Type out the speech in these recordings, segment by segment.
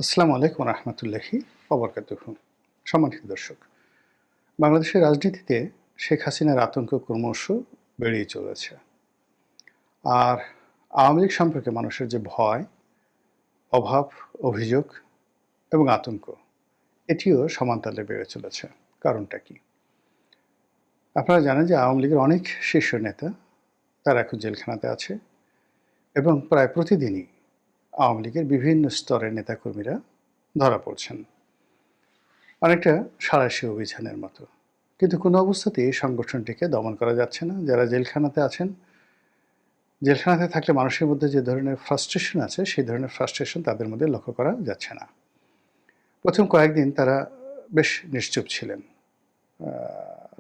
আসসালামু আলাইকুম রহমতুল্লাহি ওবরকাতুহু। সম্মানিত দর্শক, বাংলাদেশের রাজনীতিতে শেখ হাসিনার আতঙ্ক ক্রমশ বেড়েই চলেছে। আর আওয়ামী লীগ সম্পর্কে মানুষের যে ভয়, অভাব, অভিযোগ এবং আতঙ্ক, এটিও সমানতালে বেড়ে চলেছে। কারণটা কি? আপনারা জানেন যে আওয়ামী লীগের অনেক শীর্ষ নেতা তারা এখন জেলখানাতে আছে এবং প্রায় প্রতিদিনই আওয়ামী লীগের বিভিন্ন স্তরের নেতাকর্মীরা ধরা পড়ছেন, অনেকটা সাঁড়াশি অভিযানের মতো। কিন্তু কোনো অবস্থাতেই এই সংগঠনটিকে দমন করা যাচ্ছে না। যারা জেলখানাতে আছেন, জেলখানাতে থাকলে মানুষের মধ্যে যে ধরনের ফ্রাস্ট্রেশন আছে, সেই ধরনের ফ্রাস্ট্রেশন তাদের মধ্যে লক্ষ্য করা যাচ্ছে না। প্রথম কয়েকদিন তারা বেশ নিশ্চুপ ছিলেন।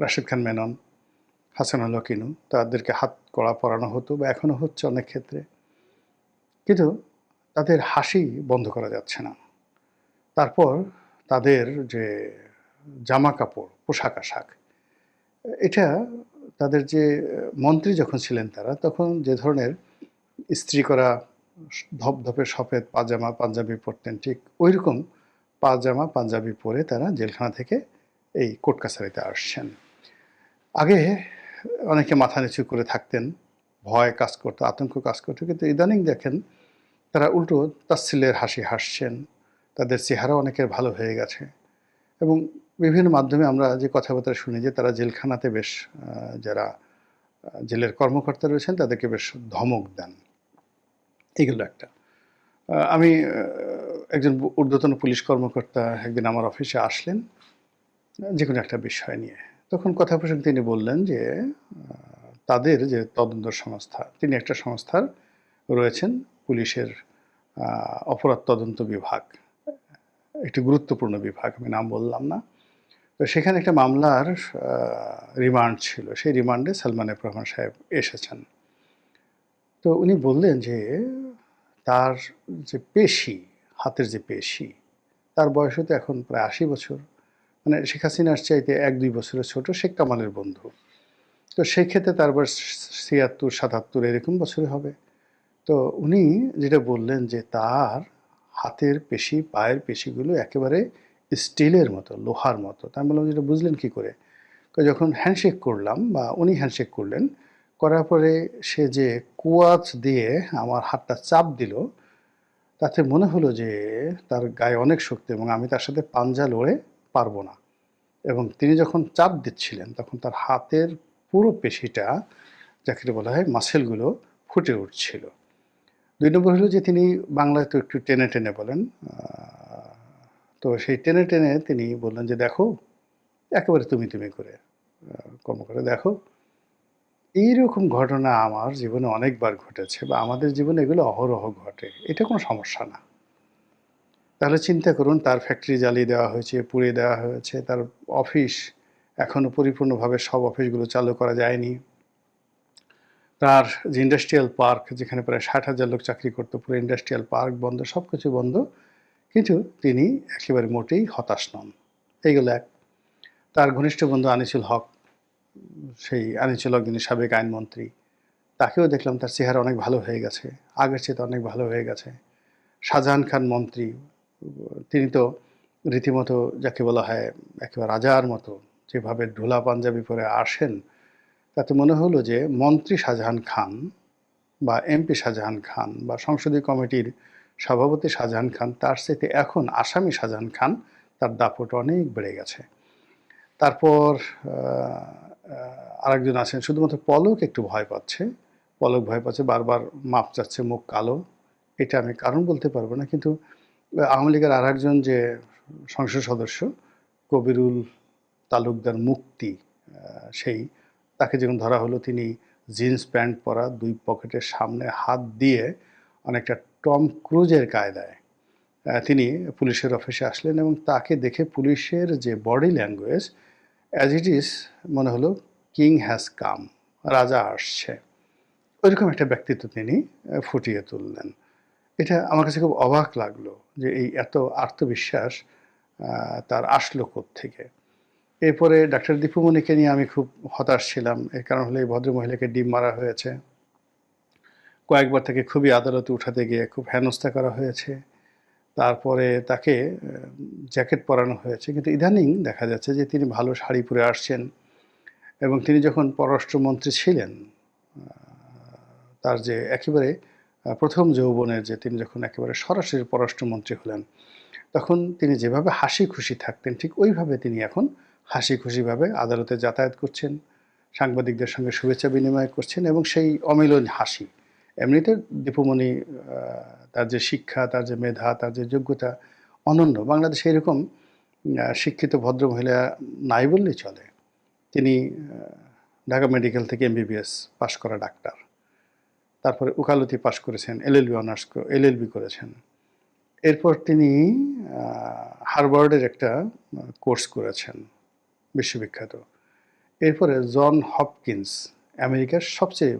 রাশেদ খান মেনন, হাসানুল্লাহ কিনু, তাদেরকে হাত কড়া পরানো হতো বা এখনও হচ্ছে অনেক ক্ষেত্রে, কিন্তু তাদের হাসি বন্ধ করা যাচ্ছে না। তারপর তাদের যে জামা কাপড়, পোশাক আশাক, এটা তাদের যে মন্ত্রী যখন ছিলেন তারা, তখন যে ধরনের ইস্ত্রি করা ধপধপে সফেদ পাজামা পাঞ্জাবি পরতেন, ঠিক ওই রকম পাজামা পাঞ্জাবি পরে তারা জেলখানা থেকে এই কোর্ট কাছারিতে আসছেন। আগে অনেকে মাথা নিচু করে থাকতেন, ভয় কাজ করতো, আতঙ্ক কাজ করতো, কিন্তু ইদানিং দেখেন তারা উল্টো তাচ্ছিল্যের হাসি হাসছেন। তাদের চেহারা অনেকের ভালো হয়ে গেছে এবং বিভিন্ন মাধ্যমে আমরা যে কথাবার্তা শুনি যে তারা জেলখানাতে বেশ যারা জেলের কর্মকর্তা রয়েছেন তাদেরকে বেশ ধমক দেন। এগুলো একটা। আমি একজন ঊর্ধ্বতন পুলিশ কর্মকর্তা একদিন আমার অফিসে আসলেন যে কোনো একটা বিষয় নিয়ে। তখন কথা প্রসঙ্গে তিনি বললেন যে তাদের যে তদন্ত সংস্থা, তিনি একটা সংস্থার রয়েছেন, পুলিশের অপরাধ তদন্ত বিভাগ, একটি গুরুত্বপূর্ণ বিভাগ, আমি নাম বললাম না। তো সেখানে একটা মামলার রিমান্ড ছিল, সেই রিমান্ডে সালমান এফ রহমান সাহেব এসেছেন। তো উনি বললেন যে তার যে পেশি, হাতের যে পেশি, তার বয়স তো এখন প্রায় ৮০ বছর, মানে শেখ হাসিনার চাইতে ১-২ বছরের ছোট, শেখ কামালের বন্ধু। তো সেই ক্ষেত্রে তার বয়স ৭৬-৭৭ এরকম বছরে হবে। তো উনি যেটা বললেন যে তার হাতের পেশি, পায়ের পেশিগুলো একেবারে স্টিলের মতো, লোহার মতো। তা আমি বললাম, যেটা বুঝলেন কী করে? যখন হ্যান্ডশেক করলাম বা উনি হ্যান্ডশেক করলেন, করার পরে সে যে কুয়াচ দিয়ে আমার হাতটা চাপ দিল, তাতে মনে হলো যে তার গায়ে অনেক শক্তি এবং আমি তার সাথে পাঞ্জা লড়ে পারবো না। এবং তিনি যখন চাপ দিচ্ছিলেন তখন তার হাতের পুরো পেশিটা, যাকে বলা হয় মাসেলগুলো, ফুটে উঠছিল। ২ নম্বর হলো যে তিনি বাংলায় তো একটু টেনে টেনে বলেন। তো সেই টেনে টেনে তিনি বললেন যে, দেখো, একেবারে তুমি করে কর্মকর্তা, দেখো, এইরকম ঘটনা আমার জীবনে অনেকবার ঘটেছে বা আমাদের জীবনে এগুলো অহরহ ঘটে, এটা কোনো সমস্যা না। তাহলে চিন্তা করুন, তার ফ্যাক্টরি জ্বালিয়ে দেওয়া হয়েছে, পুড়িয়ে দেওয়া হয়েছে, তার অফিস এখনও পরিপূর্ণভাবে সব অফিসগুলো চালু করা যায়নি, তার যে ইন্ডাস্ট্রিয়াল পার্ক, যেখানে প্রায় ৬০,০০০ লোক চাকরি করতো, পুরো ইন্ডাস্ট্রিয়াল পার্ক বন্ধ, সব কিছু বন্ধ, কিন্তু তিনি একেবারে মোটেই হতাশ নন। এইগুলো এক। তার ঘনিষ্ঠ বন্ধু আনিসুল হক, সেই আনিসুল হক যিনি সাবেক আইনমন্ত্রী, তাকেও দেখলাম তার চেহারা অনেক ভালো হয়ে গেছে, আগের চেয়ে অনেক ভালো হয়ে গেছে। শাহজাহান খান মন্ত্রী, তিনি তো রীতিমতো যাকে বলা হয় একেবারে রাজার মতো, যেভাবে ঢোলা পাঞ্জাবি পরে আসেন, তাতে মনে হলো যে মন্ত্রী শাহজাহান খান বা এমপি শাহজাহান খান বা সংসদীয় কমিটির সভাপতি শাহজাহান খান, তার চাইতে এখন আসামি শাহজাহান খান, তার দাপট অনেক বেড়ে গেছে। তারপর আরেকজন আছেন, শুধুমাত্র পলক একটু ভয় পাচ্ছে, পলক ভয় পাচ্ছে, বারবার মাপ চাচ্ছে, মুখ কালো। এটা আমি কারণ বলতে পারবো না, কিন্তু আওয়ামী লীগের আর একজন যে সংসদ সদস্য কবিরুল তালুকদার মুক্তি, সেই, তাকে যখন ধরা হলো, তিনি জিন্স প্যান্ট পরা, ২ পকেটের সামনে হাত দিয়ে অনেকটা টম ক্রুজের কায়দায় তিনি পুলিশের অফিসে আসলেন এবং তাকে দেখে পুলিশের যে body language, as it is মনে হলো কিং হ্যাজ কাম, রাজা আসছে, ওইরকম একটা ব্যক্তিত্ব তিনি ফুটিয়ে তুললেন। এটা আমার কাছে খুব অবাক লাগলো যে এই এত আত্মবিশ্বাস তার আসলো কোত্থেকে। এরপরে ডাক্তার দীপুমণিকে নিয়ে আমি খুব হতাশ ছিলাম। এর কারণ হলো এই ভদ্রমহিলাকে ডিম মারা হয়েছে, কয়েকবার তাকে খুবই আদালতে উঠাতে গিয়ে খুব হেনস্থা করা হয়েছে, তারপরে তাকে জ্যাকেট পরানো হয়েছে, কিন্তু ইদানিং দেখা যাচ্ছে যে তিনি ভালো শাড়ি পরে আসছেন এবং তিনি যখন পররাষ্ট্রমন্ত্রী ছিলেন, তার যে একেবারে প্রথম যৌবনের যে তিনি যখন একেবারে সরাসরি পররাষ্ট্রমন্ত্রী হলেন, তখন তিনি যেভাবে হাসি খুশি থাকতেন ঠিক ওইভাবে তিনি এখন হাসি খুশিভাবে আদালতে যাতায়াত করছেন, সাংবাদিকদের সঙ্গে শুভেচ্ছা বিনিময় করছেন এবং সেই অমিলন হাসি। এমনিতে দীপুমণি তার যে শিক্ষা, তার যে মেধা, তার যে যোগ্যতা অনন্য। বাংলাদেশে এরকম শিক্ষিত ভদ্রমহিলা নাই বললেই চলে। তিনি ঢাকা মেডিকেল থেকে এমবিবিএস পাশ করা ডাক্তার। তারপরে ওকালতি পাশ করেছেন, এলএলবি অনার্স এলএলবি করেছেন। এরপর তিনি হার্ভার্ডের একটা কোর্স করেছেন, বিশ্ববিখ্যাত। এরপরে জন হপকিন্স, আমেরিকার সবচেয়ে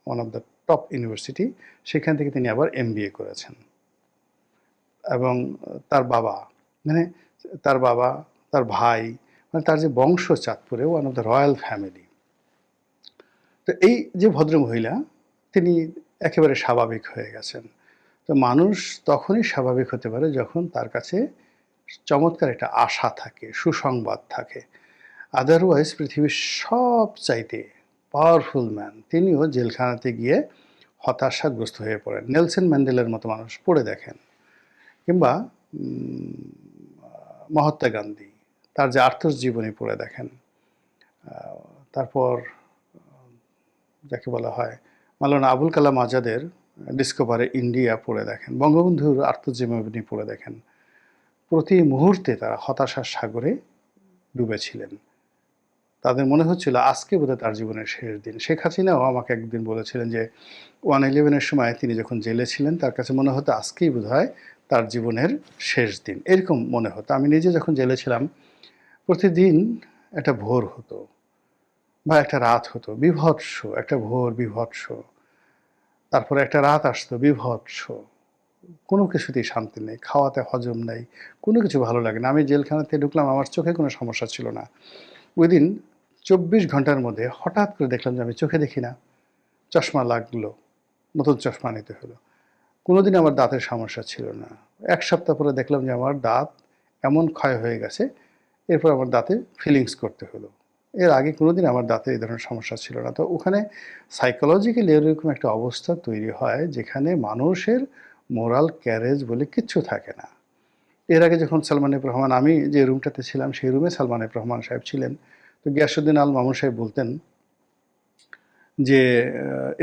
one of the top university, সেখান থেকে তিনি আবার এমবিএ করেছেন। এবং তার বাবা, মানে তার বাবা, তার ভাই, মানে তার যে বংশ চাঁদপুরে one of the royal family. তো এই যে ভদ্রমহিলা, তিনি একেবারে স্বাভাবিক হয়ে গেছেন। তো মানুষ তখনই স্বাভাবিক হতে পারে যখন তার কাছে চমৎকার একটা আশা থাকে, সুসংবাদ থাকে। আদারওয়াইজ পৃথিবীর সবচাইতে পাওয়ারফুল ম্যান তিনিও জেলখানাতে গিয়ে হতাশাগ্রস্ত হয়ে পড়েন। নেলসন ম্যান্ডেলার মতো মানুষ পড়ে দেখেন, কিংবা মহাত্মা গান্ধী, তার যে আত্মজীবনী পড়ে দেখেন। তারপর যাকে বলা হয় মাওলানা আবুল কালাম আজাদের ডিসকভারি ইন্ডিয়া পড়ে দেখেন, বঙ্গবন্ধুর আত্মজীবনী পড়ে দেখেন। প্রতি মুহূর্তে তারা হতাশার সাগরে ডুবেছিলেন। তাদের মনে হচ্ছিল আজকে বোধহয় তার জীবনের শেষ দিন। শেখ হাসিনাও আমাকে একদিন বলেছিলেন যে 1/11-এর সময় তিনি যখন জেলে ছিলেন তার কাছে মনে হতো আজকেই বোধহয় তার জীবনের শেষ দিন, এরকম মনে হতো। আমি নিজে যখন জেলে ছিলাম প্রতিদিন একটা ভোর হতো বা একটা রাত হতো, বিভৎস একটা ভোর, বিভৎস। তারপরে একটা রাত আসতো, বিভৎস। কোনো কিছুতেই শান্তি নেই, খাওয়াতে হজম নেই, কোনো কিছু ভালো লাগে না। আমি জেলখানাতে ঢুকলাম, আমার চোখে কোনো সমস্যা ছিল না। উইদিন 24 ঘন্টার মধ্যে হঠাৎ করে দেখলাম যে আমি চোখে দেখি না, চশমা লাগলো, নতুন চশমা নিতে হলো। কোনোদিন আমার দাঁতের সমস্যা ছিল না। 1 সপ্তাহ পরে দেখলাম যে আমার দাঁত এমন ক্ষয় হয়ে গেছে, এরপর আমার দাঁতে ফিলিংস করতে হলো। এর আগে কোনোদিন আমার দাঁতে এই ধরনের সমস্যা ছিল না। তো ওখানে সাইকোলজিক্যালি এরকম একটা অবস্থা তৈরি হয় যেখানে মানুষের মোরাল ক্যারেজ বলে কিচ্ছু থাকে না। এর আগে যখন সালমান এফ রহমান, আমি যে রুমটাতে ছিলাম সেই রুমে সালমান এফ রহমান সাহেব ছিলেন। তো গিয়াসউদ্দিন আল মামুন সাহেব বলতেন যে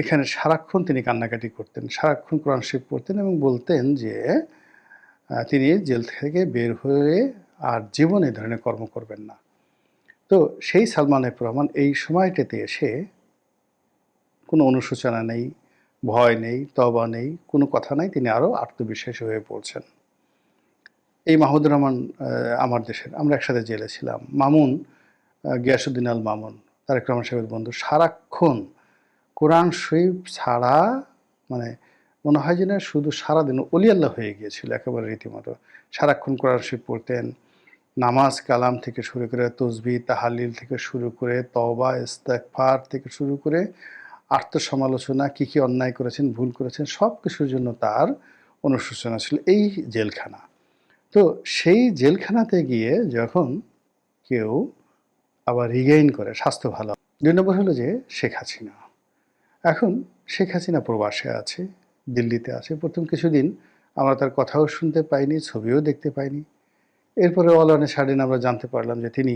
এখানে সারাক্ষণ তিনি কান্নাকাটি করতেন, সারাক্ষণ কোরআন শরীফ পড়তেন এবং বলতেন যে তিনি জেল থেকে বের হয়ে আর জীবনে এ ধরনের কর্ম করবেন না। তো সেই সালমান এফ রহমান এই সময়টাতে এসে কোনো অনুশোচনা নেই, ভয় নেই, তওবা নেই, কোনো কথা নাই, তিনি আরও আত্মবিশ্বাসী হয়ে পড়ছেন। এই মাহমুদুর রহমান আমার দেশের, আমরা একসাথে জেলে ছিলাম। মামুন, গিয়াসউদ্দিন আল মামুন, তারেক রহমান সাহেবের বন্ধু, সারাক্ষণ কোরআন শরীফ ছাড়া, মানে মনে হয় যে না শুধু সারাদিন অলি আল্লাহ হয়ে গিয়েছিল একেবারে রীতিমতো। সারাক্ষণ কোরআন শরীফ পড়তেন, নামাজ কালাম থেকে শুরু করে, তসবিহ তাহালিল থেকে শুরু করে, তওবা ইস্তেগফার থেকে শুরু করে, আত্মসমালোচনা, কী কী অন্যায় করেছেন, ভুল করেছেন, সব কিছুর জন্য তার অনুশোচনা ছিল। এই জেলখানা। তো সেই জেলখানাতে গিয়ে যখন কেউ আবার রিগেইন করে, স্বাস্থ্য ভালো। ২ নম্বর হলো যে শেখ হাসিনা। এখন শেখ হাসিনা প্রবাসে আছে, দিল্লিতে আছে। প্রথম কিছুদিন আমরা তার কথাও শুনতে পাইনি, ছবিও দেখতে পাইনি। এরপরে অল অন এ সাডেন আমরা জানতে পারলাম যে তিনি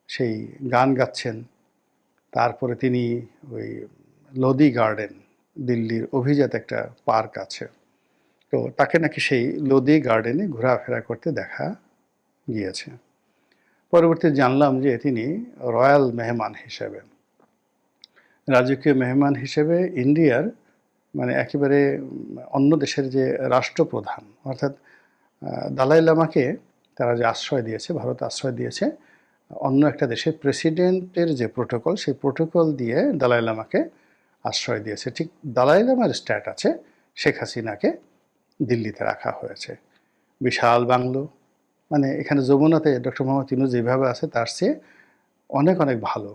সেই গান গাচ্ছেন। তারপরে তিনি ওই লোদি গার্ডেন, দিল্লির অভিজাত একটা পার্ক আছে, তো তাকে নাকি সেই লোদি গার্ডেনে ঘোরাফেরা করতে দেখা গিয়েছে। পরবর্তীতে জানলাম যে তিনি রয়্যাল মেহমান হিসেবে, রাজকীয় মেহমান হিসেবে ইন্ডিয়ার, মানে একেবারে অন্য দেশের যে রাষ্ট্রপ্রধান, অর্থাৎ দালাই লামাকে তারা যে আশ্রয় দিয়েছে, ভারত আশ্রয় দিয়েছে, অন্য একটা দেশের প্রেসিডেন্টের যে প্রোটোকল, সেই প্রোটোকল দিয়ে দালাই লামাকে আশ্রয় দিয়েছে। ঠিক দালাই লামার স্ট্যাট আছে, শেখ হাসিনাকে দিল্লিতে রাখা হয়েছে। বিশাল বাংলো, মানে এখানে যমুনাতে ডক্টর মোহাম্মদ ইউনূস যেভাবে আছে তার চেয়ে অনেক অনেক ভালো।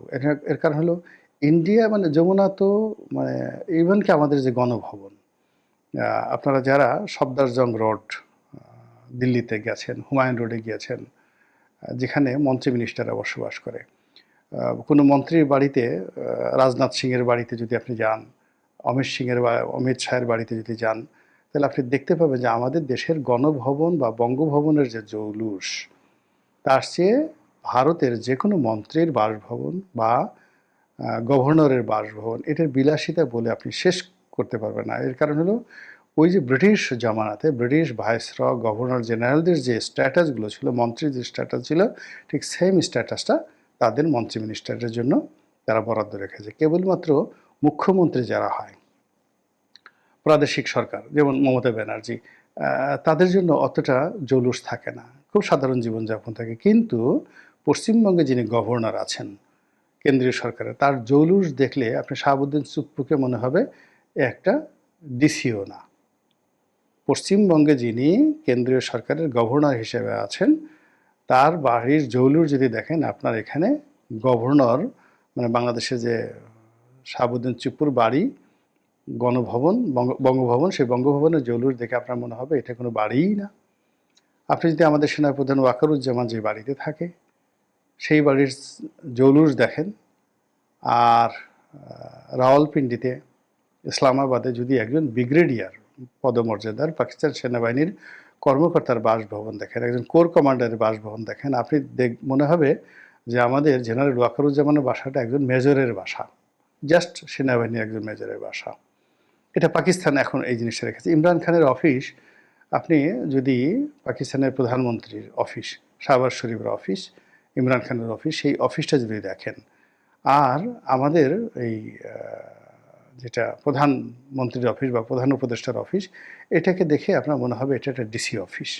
এর কারণ হলো ইন্ডিয়া, মানে যমুনা তো, মানে ইভেন কি আমাদের যে গণভবন, আপনারা যারা সফদরজং রোড দিল্লিতে গেছেন, হুমায়ুন রোডে গিয়েছেন, যেখানে মন্ত্রী মিনিস্টাররা বসবাস করে। কোনো মন্ত্রীর বাড়িতে, রাজনাথ সিংয়ের বাড়িতে যদি আপনি যান, অমিত সিংয়ের বা অমিত শাহের বাড়িতে যদি যান, তাহলে আপনি দেখতে পাবেন যে আমাদের দেশের গণভবন বা বঙ্গভবনের যে জৌলুস, তার চেয়ে ভারতের যে কোনো মন্ত্রীর বাসভবন বা গভর্নরের বাসভবন, এটার বিলাসিতা বলে আপনি শেষ করতে পারবেন না। এর কারণ হলো ওই যে ব্রিটিশ জামানাতে ব্রিটিশ ভাইসরয়, গভর্নর জেনারেলদের যে স্ট্যাটাসগুলো ছিল, মন্ত্রীর যে স্ট্যাটাস ছিল, ঠিক সেম স্ট্যাটাসটা তাদের মন্ত্রী মিনিস্টারের জন্য তারা বরাদ্দ রেখেছে। কেবলমাত্র মুখ্যমন্ত্রী যারা হয়, প্রাদেশিক সরকার, যেমন মমতা ব্যানার্জি, তাদের জন্য অতটা জৌলুস থাকে না, খুব সাধারণ জীবনযাপন থাকে। কিন্তু পশ্চিমবঙ্গে যিনি গভর্নর আছেন কেন্দ্রীয় সরকারের, তার জৌলুস দেখলে আপনি শাহাবুদ্দিন চুপ্পুকে মনে হবে একটা ডিসিও না। পশ্চিমবঙ্গে যিনি কেন্দ্রীয় সরকারের গভর্নর হিসেবে আছেন, তার বাড়ির জৌলুস যদি দেখেন, আপনার এখানে গভর্নর, মানে বাংলাদেশে যে শাহাবুদ্দিন চুপ্পুর বাড়ি, গণভবন, বঙ্গভবন, সেই বঙ্গভবনের জৌলুস দেখে আপনার মনে হবে এটা কোনো বাড়িই না। আপনি যদি আমাদের সেনাপ্রধান ওয়াকারুজ্জামান যে বাড়িতে থাকে, সেই বাড়ির জৌলুস দেখেন, আর রাওয়ালপিন্ডিতে, ইসলামাবাদে যদি একজন ব্রিগেডিয়ার পদমর্যাদার পাকিস্তান সেনাবাহিনীর কর্মকর্তার বাসভবন দেখেন, একজন কোর কমান্ডারের বাসভবন দেখেন, আপনি মনে হবে যে আমাদের জেনারেল ওয়াকারুজ্জামানের বাসাটা একজন মেজরের বাসা, জাস্ট সেনাবাহিনীর একজন মেজরের বাসা। এটা পাকিস্তান এখন এই জিনিসটা রেখেছে। ইমরান খানের অফিস, আপনি যদি পাকিস্তানের প্রধানমন্ত্রীর অফিস, শাহবাজ শরীফের অফিস, ইমরান খানের অফিস, সেই অফিসটা যদি দেখেন, আর আমাদের এই যেটা প্রধানমন্ত্রীর অফিস বা প্রধান উপদেষ্টার অফিস, এটাকে দেখে আপনার মনে হবে এটা একটা ডিসি অফিস।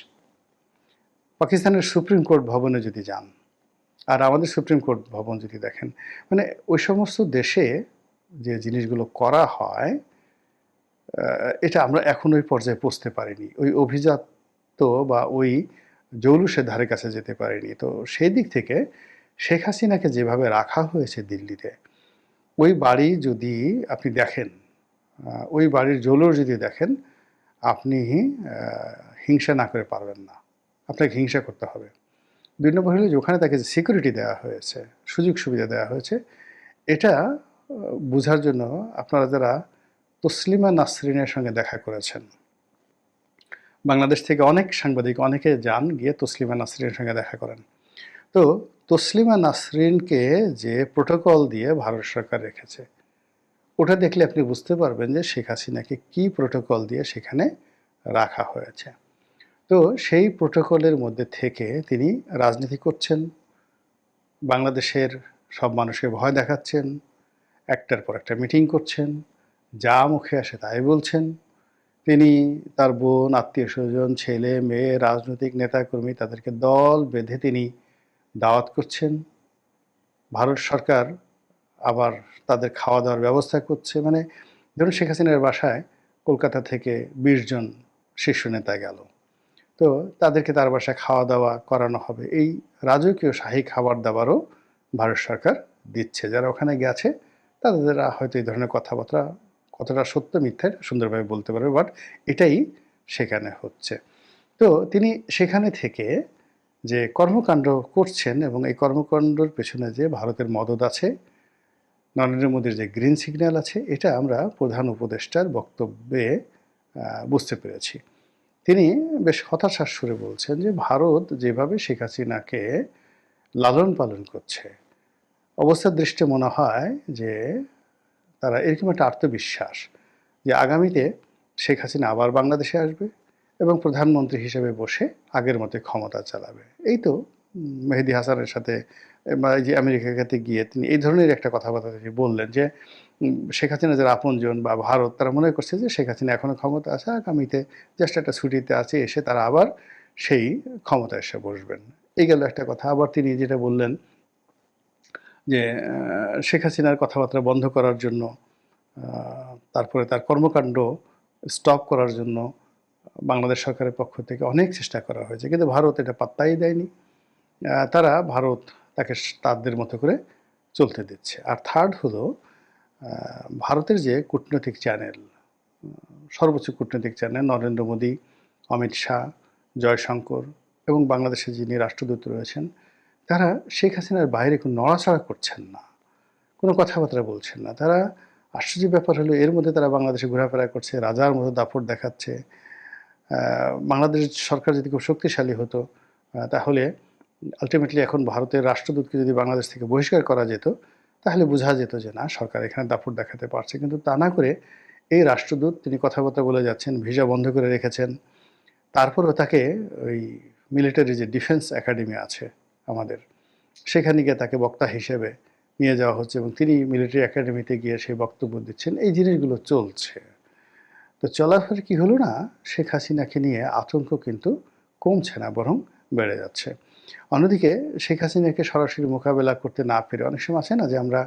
পাকিস্তানের সুপ্রিম কোর্ট ভবনে যদি যান আর আমাদের সুপ্রিম কোর্ট ভবন যদি দেখেন, মানে ওই সমস্ত দেশে যে জিনিসগুলো করা হয়, এটা আমরা এখন ওই পর্যায়ে পৌঁছতে পারিনি, ওই অভিজাত্য বা ওই জৌলুসের ধারে কাছে যেতে পারিনি। তো সেই দিক থেকে শেখ হাসিনাকে যেভাবে রাখা হয়েছে দিল্লিতে, ওই বাড়ি যদি আপনি দেখেন, ওই বাড়ির জৌলুস যদি দেখেন, আপনি হিংসা না করে পারবেন না, আপনাকে হিংসা করতে হবে। ২ নম্বর হলো যে ওখানে তাকে যে সিকিউরিটি দেওয়া হয়েছে, সুযোগ সুবিধা দেওয়া হয়েছে, এটা বোঝার জন্য আপনারা যারা তসলিমা নাসরিনের সঙ্গে দেখা করেছেন, বাংলাদেশ থেকে অনেক সাংবাদিক অনেকে যান, গিয়ে তসলিমা নাসরিনের সঙ্গে দেখা করেন। তো তসলিমা নাসরিনকে যে প্রোটোকল দিয়ে ভারত সরকার রেখেছে, ওটা দেখলে আপনি বুঝতে পারবেন যে শেখ হাসিনাকে কী প্রোটোকল দিয়ে সেখানে রাখা হয়েছে। তো সেই প্রোটোকলের মধ্যে থেকে তিনি রাজনীতি করছেন, বাংলাদেশের সব মানুষকে ভয় দেখাচ্ছেন, একটার পর একটা মিটিং করছেন, যা মুখে আসে তাই বলছেন। তিনি তার বোন, আত্মীয়-স্বজন, ছেলে, মেয়ে, রাজনৈতিক নেতাকর্মী, তাদেরকে দল বেঁধে তিনি দাওয়াত করছেন। ভারত সরকার আবার তাদের খাওয়া দাওয়ার ব্যবস্থা করছে। মানে ধরুন শেখ হাসিনার বাসায় কলকাতা থেকে ২০ জন শীর্ষ নেতা গেল, তো তাদেরকে তার বাসায় খাওয়া দাওয়া করানো হবে। এই রাজকীয় শাহী খাবার দাবারও ভারত সরকার দিচ্ছে। যারা ওখানে গেছে তারা হয়তো এই ধরনের কথাবার্তা কতটা সত্য মিথ্যা সুন্দরভাবে বলতে পারবে, বাট এটাই সেখানে হচ্ছে। তো তিনি সেখানে থেকে যে কর্মকাণ্ড করছেন, এবং এই কর্মকাণ্ডর পেছনে যে ভারতের মদদ আছে, নরেন্দ্র মোদীর যে গ্রিন সিগন্যাল আছে, এটা আমরা প্রধান উপদেষ্টার বক্তব্যে বুঝতে পেরেছি। তিনি বেশ হতাশার সুরে বলছেন যে ভারত যেভাবে শেখ হাসিনাকে লালন পালন করছে, অবস্থার দৃষ্টে মনে হয় যে তারা এরকম একটা আত্মবিশ্বাস যে আগামীতে শেখ হাসিনা আবার বাংলাদেশে আসবে এবং প্রধানমন্ত্রী হিসেবে বসে আগের মতো ক্ষমতা চালাবে। এই তো মেহেদী হাসানের সাথে বা এই যে আমেরিকাতে গিয়ে তিনি এই ধরনের একটা কথাবার্তা তিনি বললেন যে শেখ হাসিনা যারা আপনজন বা ভারত, তারা মনে করছে যে শেখ হাসিনা এখনও ক্ষমতা আছে, আগামীতে জাস্ট একটা ছুটিতে আছে, এসে তারা আবার সেই ক্ষমতায় এসে বসবেন। এই গেল একটা কথা। আবার তিনি যেটা বললেন যে শেখ হাসিনার কথাবার্তা বন্ধ করার জন্য, তারপরে তার কর্মকাণ্ড স্টপ করার জন্য বাংলাদেশ সরকারের পক্ষ থেকে অনেক চেষ্টা করা হয়েছে, কিন্তু ভারত এটা পাত্তাই দেয়নি। ভারত তাকে তাদের মতো করে চলতে দিচ্ছে। আর থার্ড হলো ভারতের যে কূটনৈতিক চ্যানেল, সর্বোচ্চ কূটনৈতিক চ্যানেল নরেন্দ্র মোদী, অমিত শাহ, জয়শঙ্কর এবং বাংলাদেশে যিনি রাষ্ট্রদূত রয়েছেন, তারা শেখ হাসিনার বাইরে কোনো নড়াচড়া করছেন না, কোনো কথাবার্তা বলছেন না। তারা আশ্চর্যের ব্যাপার হলো এর মধ্যে তারা বাংলাদেশে ঘোরাফেরা করছে, রাজার মতো দাপট দেখাচ্ছে। বাংলাদেশ সরকার যদি খুব শক্তিশালী হতো তাহলে আল্টিমেটলি এখন ভারতের রাষ্ট্রদূতকে যদি বাংলাদেশ থেকে বহিষ্কার করা যেত, তাহলে বোঝা যেত যে না, সরকার এখানে দাপট দেখাতে পারছে। কিন্তু তা না করে এই রাষ্ট্রদূত তিনি কথাবার্তা বলে যাচ্ছেন, ভিসা বন্ধ করে রেখেছেন। তারপরেও তাকে ওই মিলিটারি যে ডিফেন্স একাডেমি আছে আমাদের, সেখানে গিয়ে তাকে বক্তা হিসেবে নিয়ে যাওয়া হচ্ছে এবং তিনি মিলিটারি একাডেমিতে গিয়ে সেই বক্তব্য দিচ্ছেন। এই জিনিসগুলো চলছে। তো চলার ফলে কী হলো না, শেখ হাসিনাকে নিয়ে আতঙ্ক কিন্তু কমছে না, বরং বেড়ে যাচ্ছে। অন্যদিকে শেখ হাসিনাকে সরাসরি মোকাবেলা করতে না পেরে অনেক সময় আছে না যে আমরা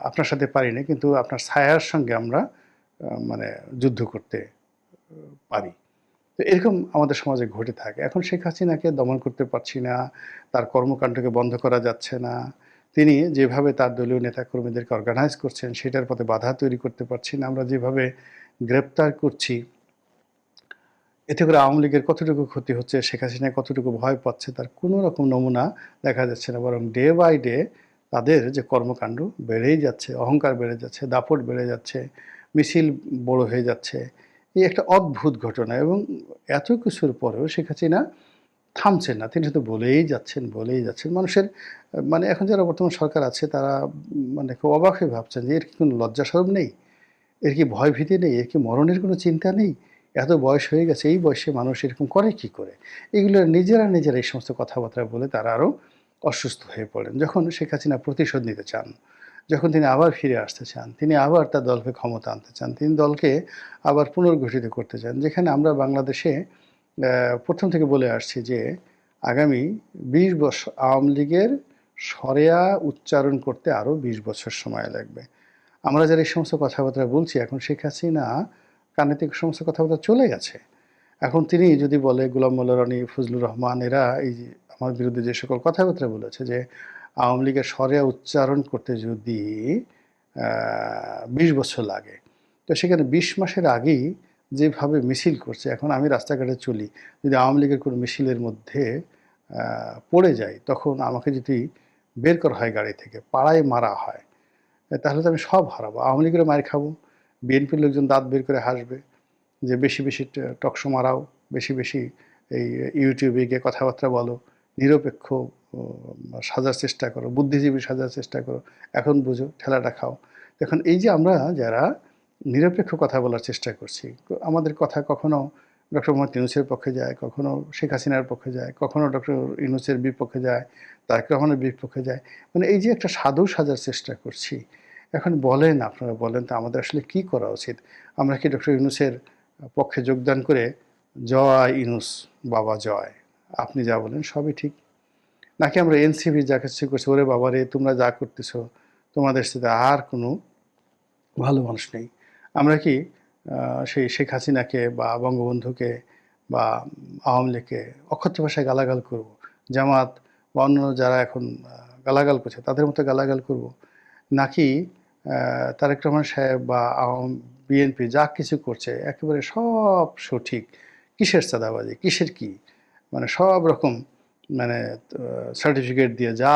আপনার সাথে পারি না, কিন্তু আপনার ছায়ার সঙ্গে আমরা মানে যুদ্ধ করতে পারি। তো এরকম আমাদের সমাজে ঘটে থাকে। এখন শেখ হাসিনাকে দমন করতে পারছি না, তার কর্মকাণ্ডকে বন্ধ করা যাচ্ছে না। তিনি যেভাবে তার দলীয় নেতাকর্মীদেরকে অর্গানাইজ করছেন সেটার পথে বাধা তৈরি করতে পারছি না। আমরা যেভাবে গ্রেপ্তার করছি, এতে করে আওয়ামী লীগের কতটুকু ক্ষতি হচ্ছে, শেখ হাসিনা কতটুকু ভয় পাচ্ছে, তার কোনো রকম নমুনা দেখা যাচ্ছে না। বরং ডে বাই ডে তাদের যে কর্মকাণ্ড বেড়েই যাচ্ছে, অহংকার বেড়ে যাচ্ছে, দাপট বেড়ে যাচ্ছে, মিছিল বড় হয়ে যাচ্ছে। এই একটা অদ্ভুত ঘটনা। এবং এত কিছুর পরেও শেখ হাসিনা থামছেন না। তিনি শুধু বলেই যাচ্ছেন, বলেই যাচ্ছেন। মানুষের মানে এখন যারা বর্তমান সরকার আছে তারা মানে খুব অবাক হয়ে ভাবছেন যে এর কি কোনো লজ্জা শরম নেই? এর কি ভয় ভীতি নেই? এর কি মরণের কোনো চিন্তা নেই? এত বয়স হয়ে গেছে, এই বয়সে মানুষ এরকম করে কি করে? এগুলো নিজেরা এই সমস্ত কথাবার্তা বলে তারা আরও অসুস্থ হয়ে পড়েন। যখন শেখ হাসিনা প্রতিশোধ নিতে চান, যখন তিনি আবার ফিরে আসতে চান, তিনি আবার তার দলকে ক্ষমতা আনতে চান, তিনি দলকে আবার পুনর্গঠিত করতে চান। যেখানে আমরা বাংলাদেশে ১ম থেকে বলে আসছি যে আগামী ২০ বছর আওয়ামী লীগের সরেয়া উচ্চারণ করতে আরও ২০ বছর সময় লাগবে। আমরা যারা এই সমস্ত কথাবার্তা বলছি, এখন শেখ হাসিনা কানে থেকে সমস্ত কথাবার্তা চলে গেছে। এখন তিনি যদি বলে, গোলাম মোল্লা রনি, ফজলুর রহমান এরা এই যে আমার বিরুদ্ধে যে সকল কথাবার্তা বলেছে যে আওয়ামী লীগের সরেয়া উচ্চারণ করতে যদি ২০ বছর লাগে, তো সেখানে ২০ মাসের আগেই যেভাবে মিছিল করছে, এখন আমি রাস্তাঘাটে চলি, যদি আওয়ামী লীগের কোনো মিছিলের মধ্যে পড়ে যাই, তখন আমাকে যদি বের করা হয় গাড়ি থেকে, পাড়ায় মারা হয়, তাহলে তো আমি সব হারাবো। আওয়ামী লীগেরও মার খাবো, বিএনপির লোকজন দাঁত বের করে হাসবে যে বেশি বেশি টকশো মারাও, বেশি বেশি এই ইউটিউবে গিয়ে কথাবার্তা বলো, নিরপেক্ষ সাজার চেষ্টা করো, বুদ্ধিজীবী সাজার চেষ্টা করো, এখন বুঝো, ঠেলাটা খাও। এখন এই যে আমরা যারা নিরপেক্ষ কথা বলার চেষ্টা করছি, আমাদের কথা কখনো ডক্টর মোহাম্মদ ইউনূসের পক্ষে যায়, কখনো শেখ হাসিনার পক্ষে যায়, কখনো ডক্টর ইউনূসের বিপক্ষে যায়, তারেক রহমানের বিপক্ষে যায়। মানে এই যে একটা সাধু সাজার চেষ্টা করছি, এখন বলেন, আপনারা বলেন তো আমাদের আসলে কী করা উচিত? আমরা কি ডক্টর ইউনূসের পক্ষে যোগদান করে জয় ইউনূস বাবা জয়, আপনি যা বলেন সবই ঠিক, নাকি আমরা এনসিপি যা কিছু করছি, ওরে বাবারে তোমরা যা করতেছো তোমাদের সাথে আর কোনো ভালো মানুষ নেই? আমরা কি সেই শেখ হাসিনাকে বা বঙ্গবন্ধুকে বা আওয়ামী লীগকে অকথ্য ভাষায় গালাগাল করব, জামাত বা অন্যান্য যারা এখন গালাগাল করছে তাদের মতো গালাগাল করব, নাকি তারেক রহমান সাহেব বা বিএনপি যা কিছু করছে একেবারে সব সঠিক, কিসের চাঁদাবাজি, কিসের কি, মানে সব রকম মানে সার্টিফিকেট দিয়ে যা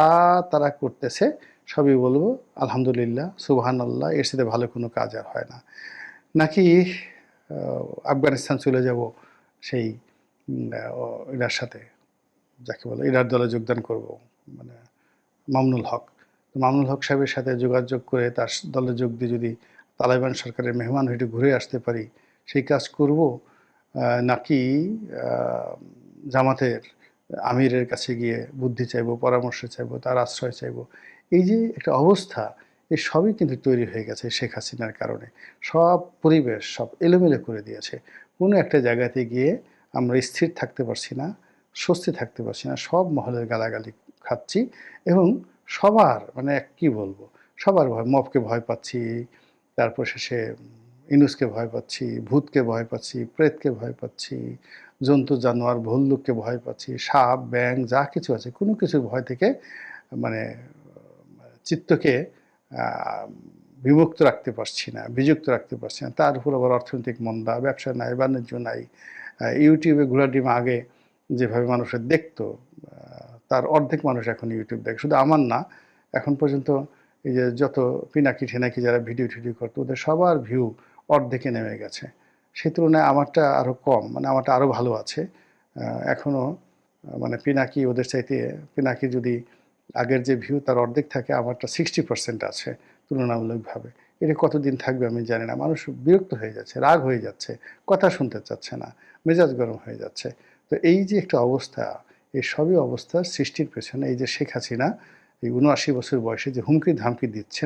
তারা করতেছে সবই বলবো আলহামদুলিল্লাহ, সুবহানাল্লাহ, এর সাথে ভালো কোনো কাজ আর হয় না? নাকি আফগানিস্তান চলে যাব সেই এটার সাথে, যাকে বলে এটার দলে যোগদান করব, মানে মামুনুল হক। মামুনুল হক সাহেবের সাথে যোগাযোগ করে তার দলে যোগ দিয়ে যদি তালেবান সরকারের মেহমান হয়ে ঘুরে আসতে পারি, সেই কাজ করব, নাকি জামাতের আমিরের কাছে গিয়ে বুদ্ধি চাইব, পরামর্শ চাইব, তার আশ্রয় চাইব? এই যে একটা অবস্থা, এই সবই কিন্তু তৈরি হয়ে গেছে শেখ হাসিনার কারণে। সব পরিবেশ সব এলোমেলো করে দিয়েছে। কোনো একটা জায়গাতে গিয়ে আমরা স্থির থাকতে পারছি না, স্বস্তি থাকতে পারছি না, সব মহলের গালাগালি খাচ্ছি এবং সবার মানে কী বলবো, সবার ভয়, মবকে ভয় পাচ্ছি, তারপর শেষে ইউনূসকে ভয় পাচ্ছি, ভূতকে ভয় পাচ্ছি, প্রেতকে ভয় পাচ্ছি, জন্তু জানোয়ার ভল্লুককে ভয় পাচ্ছি, সাপ ব্যাঙ যা কিছু আছে কোনো কিছুর ভয় থেকে মানে চিত্তকে বিমুক্ত রাখতে পারছি না, বিযুক্ত রাখতে পারছি না। তার উপর আবার অর্থনৈতিক মন্দা, ব্যবসা নাই, বাণিজ্য নাই, ইউটিউবে ঘোড়ার ডিম আগে যেভাবে মানুষের দেখতো, তার অর্ধেক মানুষ এখন ইউটিউব দেখে। শুধু আমার না, এখন পর্যন্ত এই যে যত পিনাকি ঠিনাকি যারা ভিডিও টিডিও করতো ওদের সবার ভিউ অর্ধেকে নেমে গেছে। সেই তুলনায় আমারটা আরও কম, মানে আমারটা আরও ভালো আছে। এখনও মানে পিনাকি ওদের চাইতে, পিনাকি যদি আগের যে ভিউ তার অর্ধেক থাকে, আমারটা 60% আছে তুলনামূলকভাবে। এটা কতদিন থাকবে আমি জানি না। মানুষ বিরক্ত হয়ে যাচ্ছে, রাগ হয়ে যাচ্ছে, কথা শুনতে চাচ্ছে না, মেজাজ গরম হয়ে যাচ্ছে। তো এই যে একটা অবস্থা, এই সবই অবস্থার সৃষ্টির পেছনে এই যে শেখ হাসিনা এই ৭৯ বছর বয়সে যে হুমকি ধামকি দিচ্ছেন,